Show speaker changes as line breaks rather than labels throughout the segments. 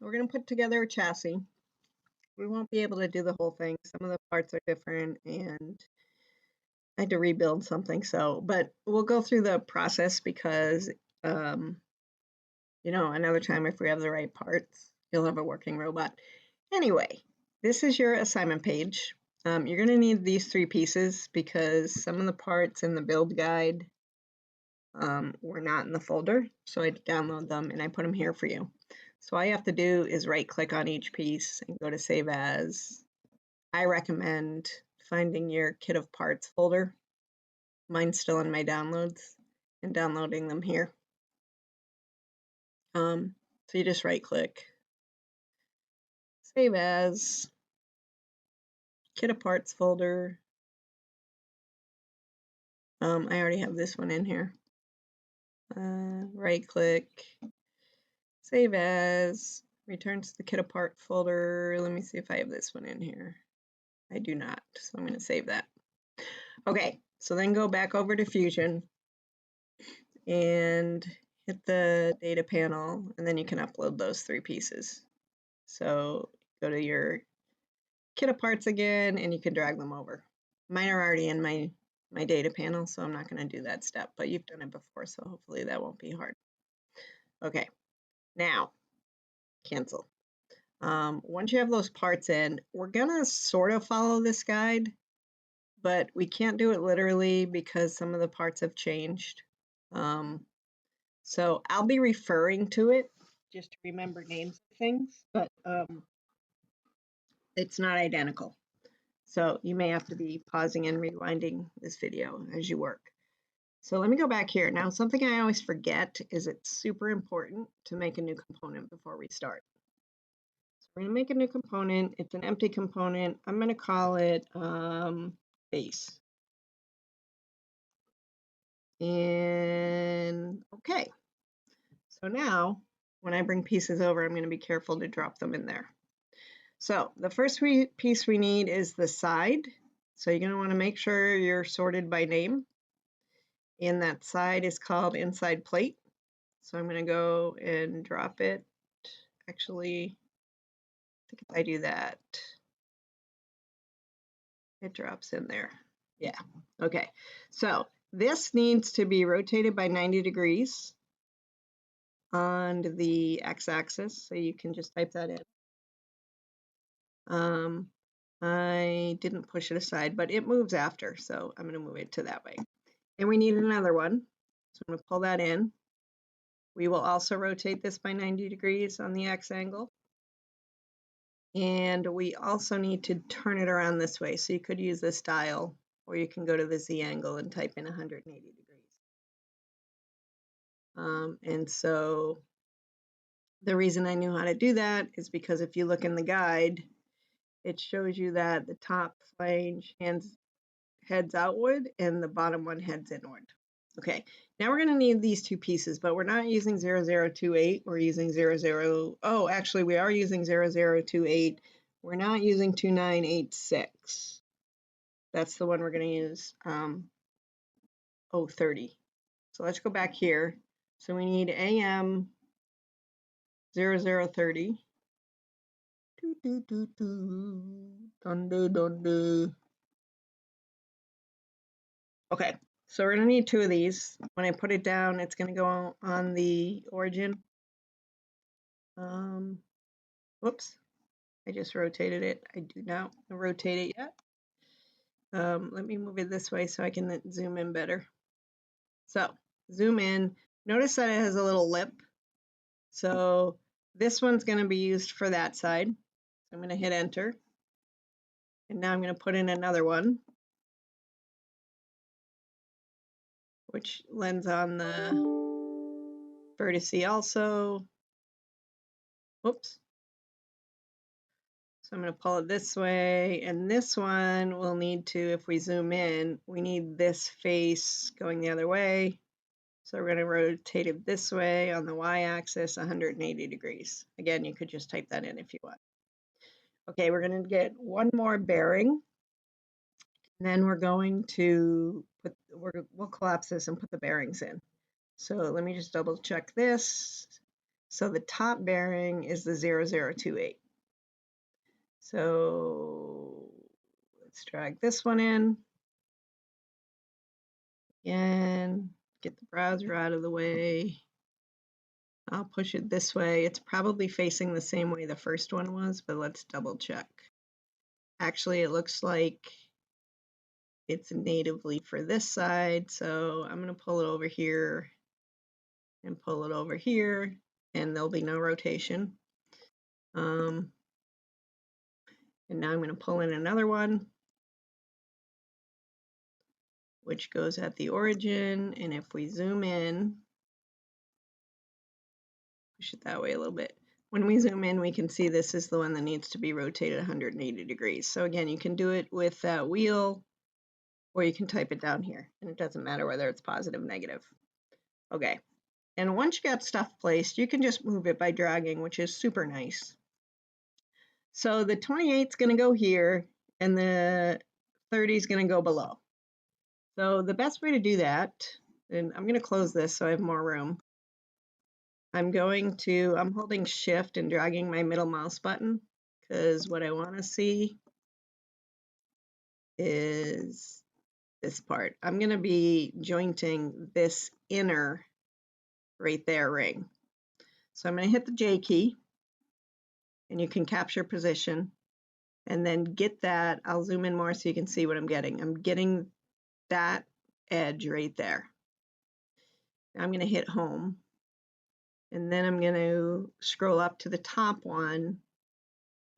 we're going to put together a chassis. We won't be able to do the whole thing. Some of the parts are different and I had to rebuild something. So, but we'll go through the process because, another time if we have the right parts, you'll have a working robot. Anyway, this is your assignment page. You're going to need these 3 pieces because some of the parts in the build guide were not in the folder. So I download them and I put them here for you. So all you have to do is right click on each piece and go to Save As. I recommend finding your kit of parts folder. Mine's still in my downloads and downloading them here. So you just right click, Save As, kit of parts folder. I already have this one in here. Right click, Save As, return to the kit of part folder. Let me see if I have this one in here. I do not, so I'm going to save that. Okay, so then go back over to Fusion and hit the data panel, and then you can upload those 3 pieces. So go to your kit of parts again, and you can drag them over. Mine are already in my data panel, so I'm not going to do that step, but you've done it before, so hopefully that won't be hard. Okay, now cancel. Once you have those parts in, we're gonna sort of follow this guide, but we can't do it literally because some of the parts have changed. So I'll be referring to it just to remember names of things, but it's not identical. So you may have to be pausing and rewinding this video as you work. So let me go back here. Now, something I always forget is it's super important to make a new component before we start. So we're going to make a new component. It's an empty component. I'm going to call it base. And okay. So now when I bring pieces over, I'm going to be careful to drop them in there. So the first piece we need is the side. So you're going to want to make sure you're sorted by name. And that side is called inside plate. So I'm going to go and drop it. Actually, I think if I do that, it drops in there. Yeah. Okay. So this needs to be rotated by 90 degrees on the x-axis. So you can just type that in. I didn't push it aside, but it moves after. So I'm going to move it to that way. And we need another one. So I'm going to pull that in. We will also rotate this by 90 degrees on the X angle. And we also need to turn it around this way. So you could use this dial, or you can go to the Z angle and type in 180 degrees. And so the reason I knew how to do that is because if you look in the guide, it shows you that the top flange heads outward and the bottom one heads inward. Okay, now we're going to need these 2 pieces, but we're not using 0028. We're using 00. Oh, actually, we are using 0028. We're not using 2986. That's the one we're going to use. 030. So let's go back here. So we need AM 0030. Okay, so we're going to need 2 of these. When I put it down, it's going to go on the origin. Whoops, I just rotated it. I do not rotate it yet. Let me move it this way so I can zoom in better. So zoom in. Notice that it has a little lip. So this one's going to be used for that side. So I'm going to hit enter. And now I'm going to put in another one, which lands on the vertice also. Whoops. So I'm going to pull it this way, and this one will need to, if we zoom in, we need this face going the other way. So we're going to rotate it this way on the y-axis, 180 degrees. Again, you could just type that in if you want. Okay, we're going to get one more bearing. And then we're going to we'll collapse this and put the bearings in. So let me just double check this. So the top bearing is the 0028. So let's drag this one in. Again, get the browser out of the way. I'll push it this way. It's probably facing the same way the first one was, but let's double check. Actually, it looks like it's natively for this side, so I'm going to pull it over here and pull it over here, and there'll be no rotation. And now I'm going to pull in another one, which goes at the origin, and if we zoom in, push it that way a little bit. When we zoom in, we can see this is the one that needs to be rotated 180 degrees. So again, you can do it with that wheel, or you can type it down here, and it doesn't matter whether it's positive or negative. Okay, and once you got stuff placed, you can just move it by dragging, which is super nice. So the 28 is going to go here, and the 30 is going to go below. So the best way to do that, and I'm going to close this so I have more room. I'm holding shift and dragging my middle mouse button, because what I want to see is this part. I'm going to be jointing this inner right there ring. So I'm going to hit the J key, and you can capture position, and then get that. I'll zoom in more so you can see what I'm getting. I'm getting that edge right there. I'm going to hit home, and then I'm going to scroll up to the top one,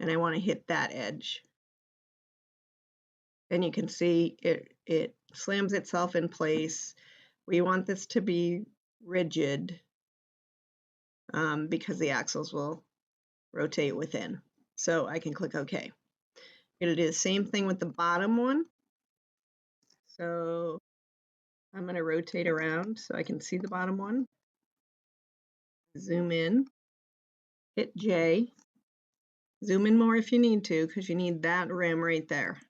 and I want to hit that edge. And you can see it slams itself in place. We want this to be rigid because the axles will rotate within. So I can click OK. I'm going to do the same thing with the bottom one. So I'm going to rotate around so I can see the bottom one. Zoom in, hit J. Zoom in more if you need to, because you need that rim right there.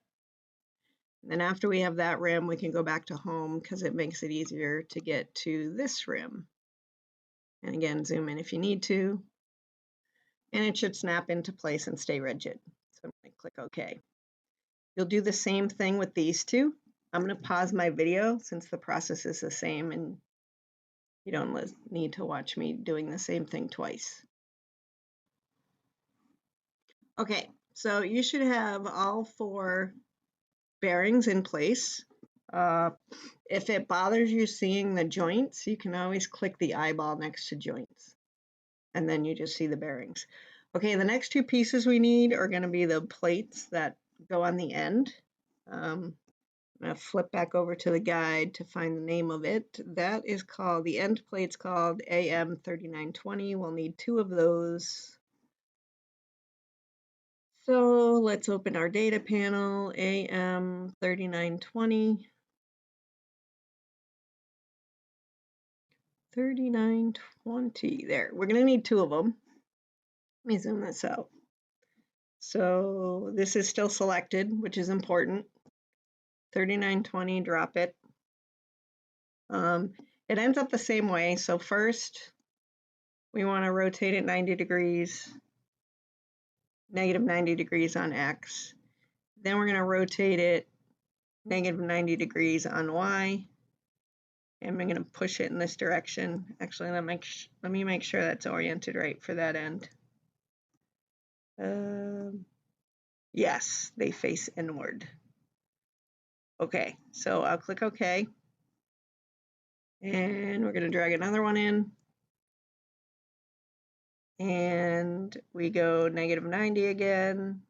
And then after we have that rim, we can go back to home because it makes it easier to get to this rim. And again, zoom in if you need to. And it should snap into place and stay rigid. So I'm going to click OK. You'll do the same thing with these two. I'm going to pause my video since the process is the same and you don't need to watch me doing the same thing twice. Okay, so you should have all 4 bearings in place. If it bothers you seeing the joints, you can always click the eyeball next to joints, and then you just see the bearings. Okay, the next 2 pieces we need are going to be the plates that go on the end. I'm going to flip back over to the guide to find the name of it. That is called, the end plate's called AM3920. We'll need 2 of those. So let's open our data panel, AM3920. 3920, there. We're going to need 2 of them. Let me zoom this out. So this is still selected, which is important. 3920, drop it. It ends up the same way. So first, we want to rotate it 90 degrees, negative 90 degrees on X. Then we're going to rotate it negative 90 degrees on Y. And we're going to push it in this direction. Actually, let me make sure that's oriented right for that end. Yes, they face inward. Okay, so I'll click OK. And we're going to drag another one in. And we go negative 90 again.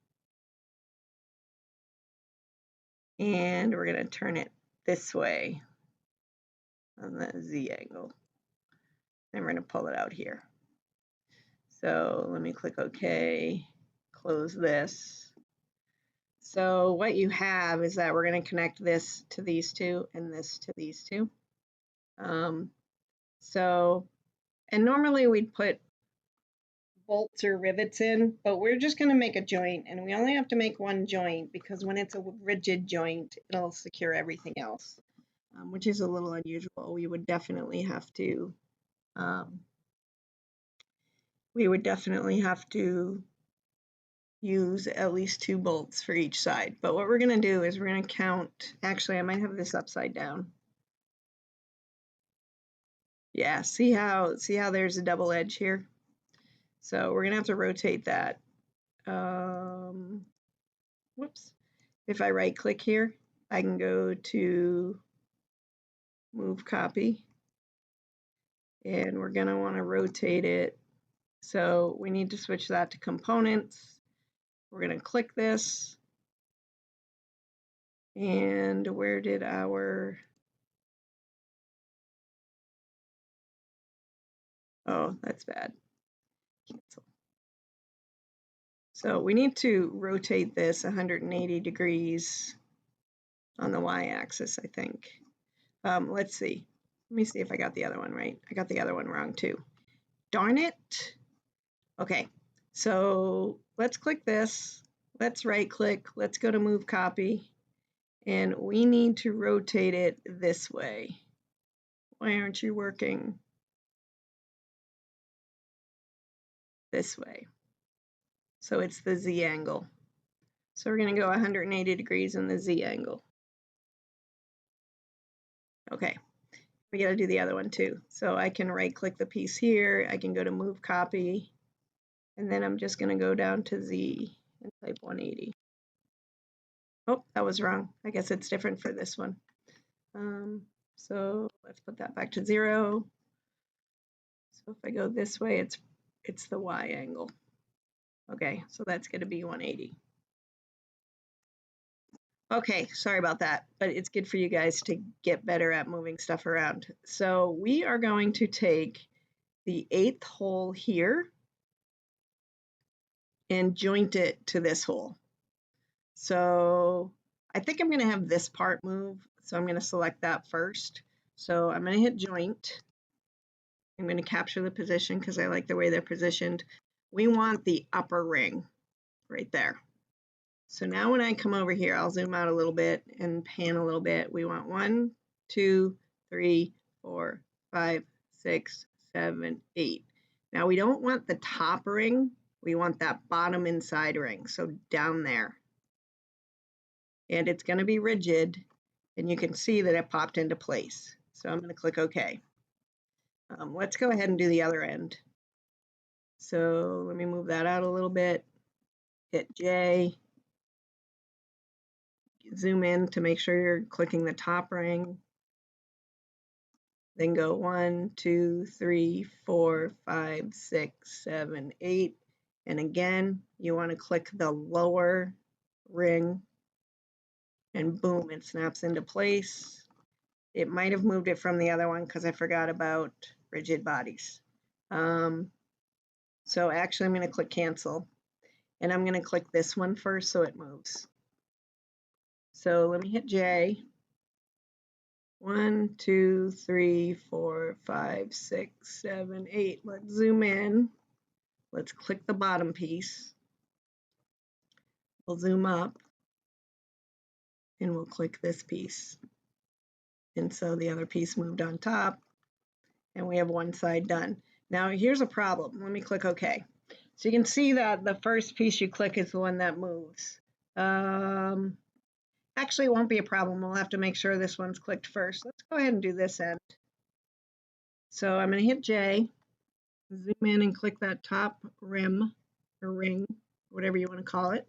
And we're going to turn it this way on the Z angle. And we're going to pull it out here. So let me click OK, close this. So what you have is that we're going to connect this to these 2 and this to these 2. And normally we'd put bolts or rivets in, but we're just going to make a joint, and we only have to make 1 joint because when it's a rigid joint, it'll secure everything else, which is a little unusual. We would definitely have to we would definitely have to use at least 2 bolts for each side. But what we're going to do is we're going to count, actually I might have this upside down. Yeah, see how there's a double edge here? So we're going to have to rotate that. Whoops. If I right click here, I can go to move copy, and we're going to want to rotate it. So we need to switch that to components. We're going to click this, and where did our, oh, that's bad. Cancel. So we need to rotate this 180 degrees on the y-axis, I think. Let's see. Let me see if I got the other one right. I got the other one wrong too. Darn it. Okay, so let's click this. Let's right click. Let's go to move copy. And we need to rotate it this way. Why aren't you working? This way. So it's the Z angle. So we're going to go 180 degrees in the Z angle. Okay, we got to do the other one too. So I can right click the piece here. I can go to move copy. And then I'm just going to go down to Z and type 180. Oh, that was wrong. I guess it's different for this one. So let's put that back to 0. So if I go this way, it's the Y angle. Okay, so that's going to be 180. Okay, sorry about that, but it's good for you guys to get better at moving stuff around. So we are going to take the 8th hole here and joint it to this hole. So I think I'm going to have this part move, so I'm going to select that first. So I'm going to hit joint. I'm going to capture the position because I like the way they're positioned. We want the upper ring right there. So now when I come over here, I'll zoom out a little bit and pan a little bit. We want 1, 2, 3, 4, 5, 6, 7, 8. Now we don't want the top ring. We want that bottom inside ring, so down there. And it's going to be rigid, and you can see that it popped into place. So I'm going to click OK. Let's go ahead and do the other end. So let me move that out a little bit, hit J, zoom in to make sure you're clicking the top ring, then go 1, 2, 3, 4, 5, 6, 7, 8, and again you want to click the lower ring, and boom, it snaps into place. It might have moved it from the other one because I forgot about rigid bodies. So actually I'm going to click cancel, and I'm going to click this one first so it moves. So let me hit J. 1, 2, 3, 4, 5, 6, 7, 8. Let's zoom in. Let's click the bottom piece. We'll zoom up, and we'll click this piece. And so the other piece moved on top, and we have one side done. Now here's a problem. Let me click OK. So you can see that the first piece you click is the one that moves. Actually, it won't be a problem. We'll have to make sure this one's clicked first. Let's go ahead and do this end. So I'm going to hit J, zoom in and click that top rim or ring, whatever you want to call it.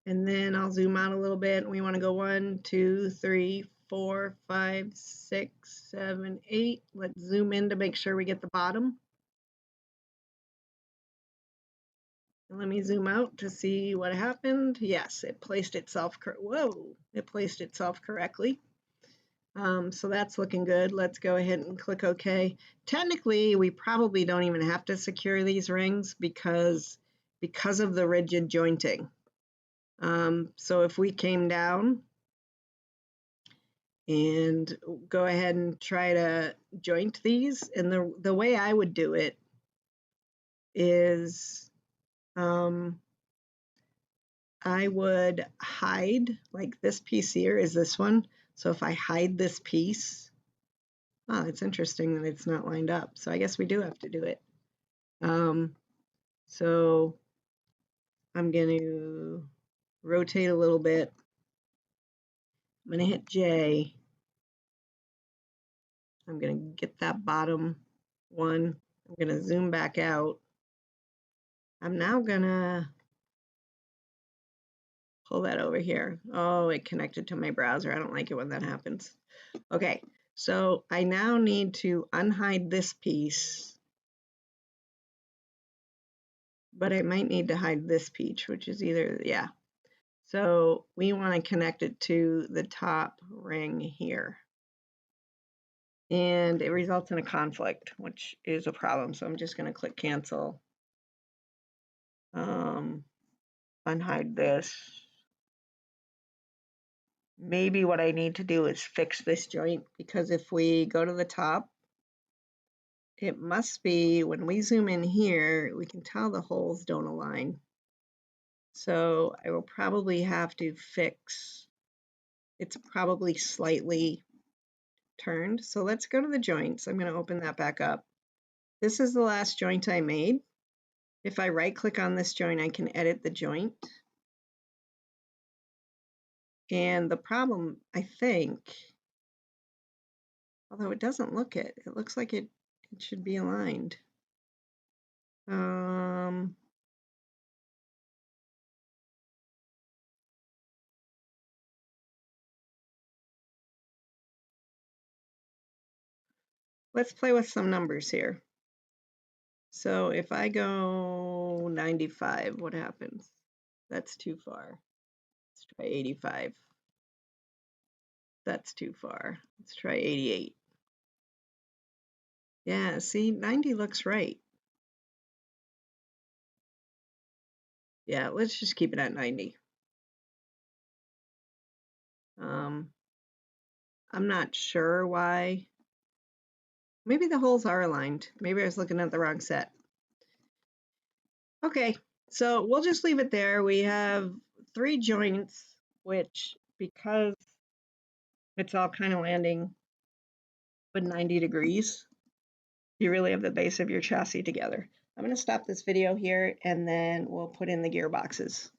And then I'll zoom out a little bit. We want to go 1, 2, 3, 4, 5, 6, 7, 8. Let's zoom in to make sure we get the bottom. And let me zoom out to see what happened. Yes, it placed itself. It placed itself correctly. So that's looking good. Let's go ahead and click OK. Technically, we probably don't even have to secure these rings because of the rigid jointing. So if we came down and go ahead and try to joint these, and the way I would do it is I would hide, like this piece here is this one. So if I hide this piece, oh, it's interesting that it's not lined up. So I guess we do have to do it. So I'm going to rotate a little bit. I'm going to hit J. I'm going to get that bottom one. I'm going to zoom back out. I'm now going to pull that over here. Oh, it connected to my browser. I don't like it when that happens. Okay, so I now need to unhide this piece, but I might need to hide this piece, which is either, yeah. So we want to connect it to the top ring here. And it results in a conflict, which is a problem. So I'm just going to click cancel. Unhide this. Maybe what I need to do is fix this joint, because if we go to the top, it must be when we zoom in here, we can tell the holes don't align. So I will probably have to fix, it's probably slightly turned. So let's go to the joints. I'm going to open that back up. This is the last joint I made. If I right click on this joint, I can edit the joint. And the problem, I think, although it doesn't look it, it looks like it should be aligned. Let's play with some numbers here. So if I go 95, what happens? That's too far. Let's try 85. That's too far. Let's try 88. Yeah, see, 90 looks right. Yeah, let's just keep it at 90. I'm not sure why. Maybe the holes are aligned. Maybe I was looking at the wrong set. Okay, so we'll just leave it there. We have 3 joints, which, because it's all kind of landing with 90 degrees, you really have the base of your chassis together. I'm going to stop this video here, and then we'll put in the gearboxes.